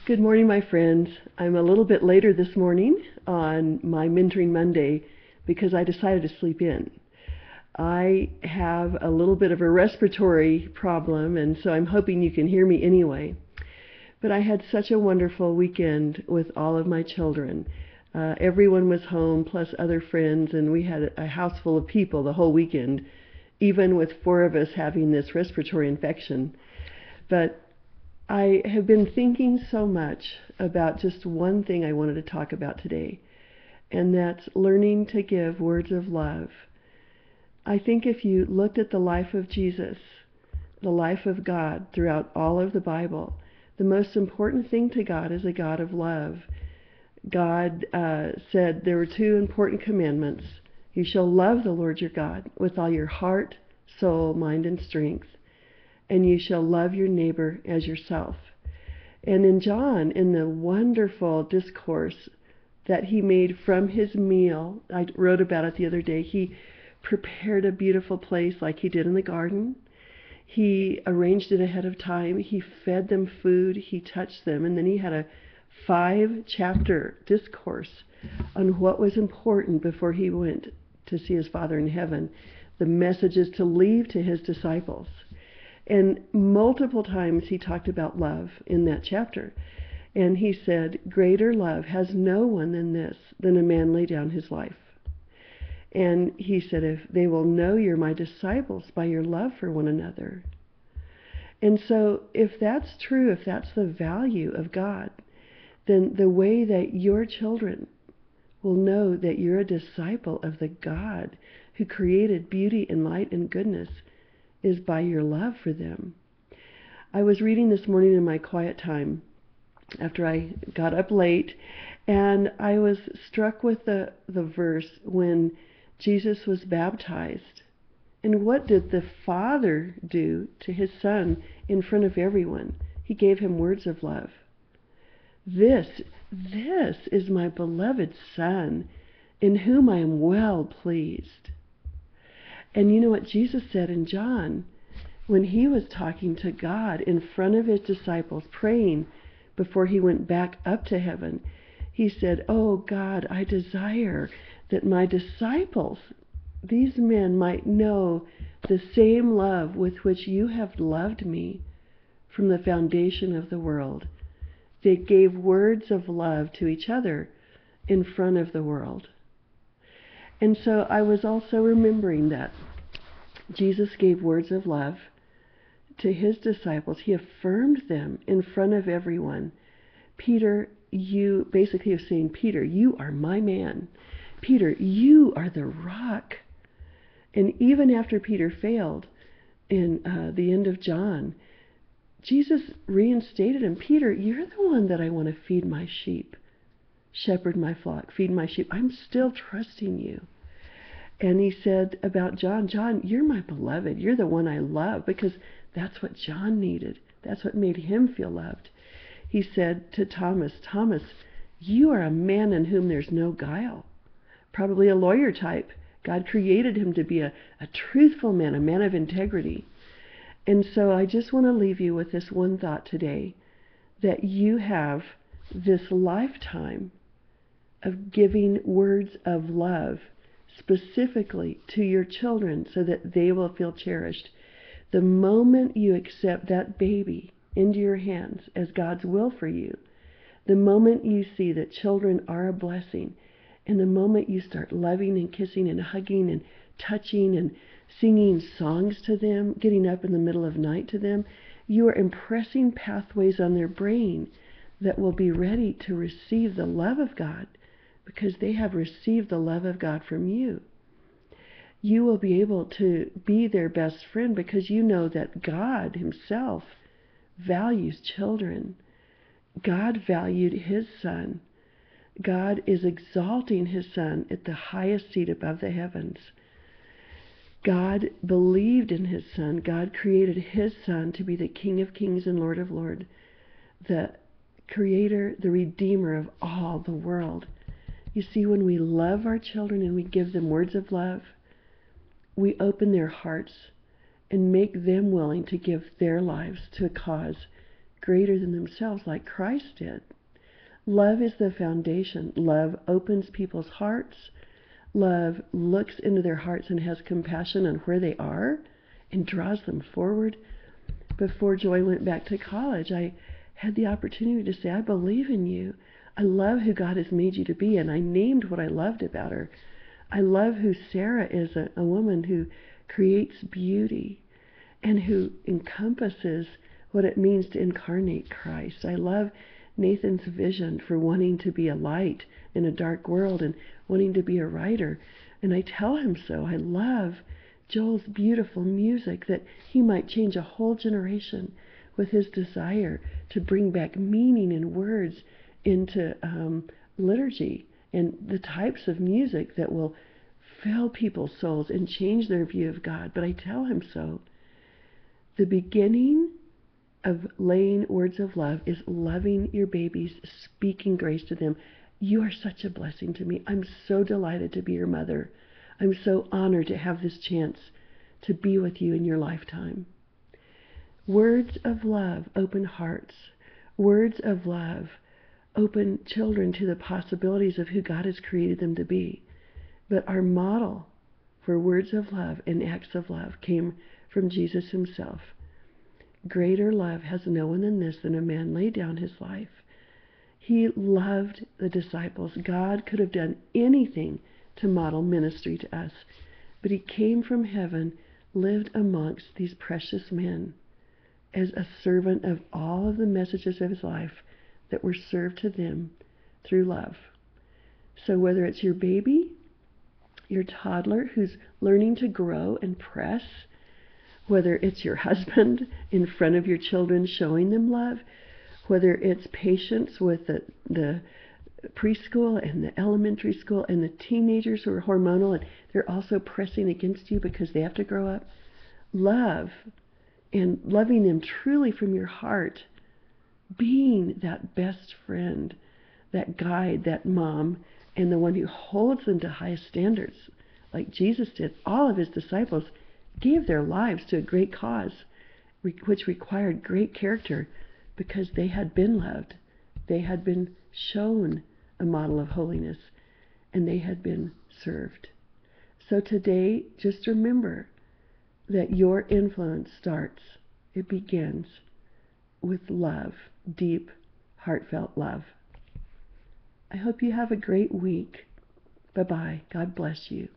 Good morning, my friends. I'm a little bit later this morning on my Mentoring Monday because I decided to sleep in. I have a little bit of a respiratory problem, and so I'm hoping you can hear me anyway. But I had such a wonderful weekend with all of my children. Everyone was home, plus other friends, and we had a house full of people the whole weekend, even with 4 of us having this respiratory infection. But I have been thinking so much about just one thing I wanted to talk about today, and that's learning to give words of love. I think if you looked at the life of Jesus, the life of God throughout all of the Bible, the most important thing to God is a God of love. God said there were 2 important commandments. You shall love the Lord your God with all your heart, soul, mind, and strength. And you shall love your neighbor as yourself. And in John, in the wonderful discourse that he made from his meal, I wrote about it the other day, he prepared a beautiful place like he did in the garden. He arranged it ahead of time. He fed them food. He touched them. And then he had a 5-chapter discourse on what was important before he went to see his Father in heaven, the messages to leave to his disciples. And multiple times he talked about love in that chapter. And he said, greater love has no one than this, than a man lay down his life. And he said, if they will know you're my disciples by your love for one another. And so if that's true, if that's the value of God, then the way that your children will know that you're a disciple of the God who created beauty and light and goodness is by your love for them. I was reading this morning in my quiet time after I got up late, and I was struck with the verse when Jesus was baptized. And what did the Father do to his Son in front of everyone? He gave him words of love. This is my beloved Son, in whom I am well pleased. And you know what Jesus said in John, when he was talking to God in front of his disciples, praying before he went back up to heaven, he said, oh God, I desire that my disciples, these men, might know the same love with which you have loved me from the foundation of the world. They gave words of love to each other in front of the world. And so I was also remembering that Jesus gave words of love to his disciples. He affirmed them in front of everyone. Peter, you basically are saying, Peter, you are my man. Peter, you are the rock. And even after Peter failed in the end of John, Jesus reinstated him. Peter, you're the one that I want to feed my sheep, shepherd my flock, feed my sheep. I'm still trusting you. And he said about John, John, you're my beloved. You're the one I love, because that's what John needed. That's what made him feel loved. He said to Thomas, Thomas, you are a man in whom there's no guile. Probably a lawyer type. God created him to be a truthful man, a man of integrity. And so I just want to leave you with this one thought today, that you have this lifetime of giving words of love specifically to your children so that they will feel cherished. The moment you accept that baby into your hands as God's will for you, the moment you see that children are a blessing, and the moment you start loving and kissing and hugging and touching and singing songs to them, getting up in the middle of night to them, you are impressing pathways on their brain that will be ready to receive the love of God, because they have received the love of God from you. You will be able to be their best friend because you know that God himself values children. God valued his Son. God is exalting his Son at the highest seat above the heavens. God believed in his Son. God created his Son to be the King of Kings and Lord of Lords, the Creator, the Redeemer of all the world. You see, when we love our children and we give them words of love, we open their hearts and make them willing to give their lives to a cause greater than themselves like Christ did. Love is the foundation. Love opens people's hearts. Love looks into their hearts and has compassion on where they are and draws them forward. Before Joy went back to college, I had the opportunity to say, I believe in you. I love who God has made you to be, and I named what I loved about her. I love who Sarah is, a woman who creates beauty and who encompasses what it means to incarnate Christ. I love Nathan's vision for wanting to be a light in a dark world and wanting to be a writer. And I tell him so. I love Joel's beautiful music, that he might change a whole generation with his desire to bring back meaning and words into liturgy and the types of music that will fill people's souls and change their view of God. But I tell him so. The beginning of laying words of love is loving your babies, speaking grace to them. You are such a blessing to me. I'm so delighted to be your mother. I'm so honored to have this chance to be with you in your lifetime. Words of love open hearts. Words of love open children to the possibilities of who God has created them to be. But our model for words of love and acts of love came from Jesus himself. Greater love has no one than this, than a man lay down his life. He loved the disciples. God could have done anything to model ministry to us, but he came from heaven, lived amongst these precious men as a servant of all of the messages of his life that were served to them through love. So whether it's your baby, your toddler who's learning to grow and press, whether it's your husband in front of your children showing them love, whether it's patience with the preschool and the elementary school and the teenagers who are hormonal and they're also pressing against you because they have to grow up, love and loving them truly from your heart, being that best friend, that guide, that mom, and the one who holds them to high standards like Jesus did. All of his disciples gave their lives to a great cause, which required great character because they had been loved. They had been shown a model of holiness, and they had been served. So today, just remember that your influence starts, it begins with love, deep, heartfelt love. I hope you have a great week. Bye-bye. God bless you.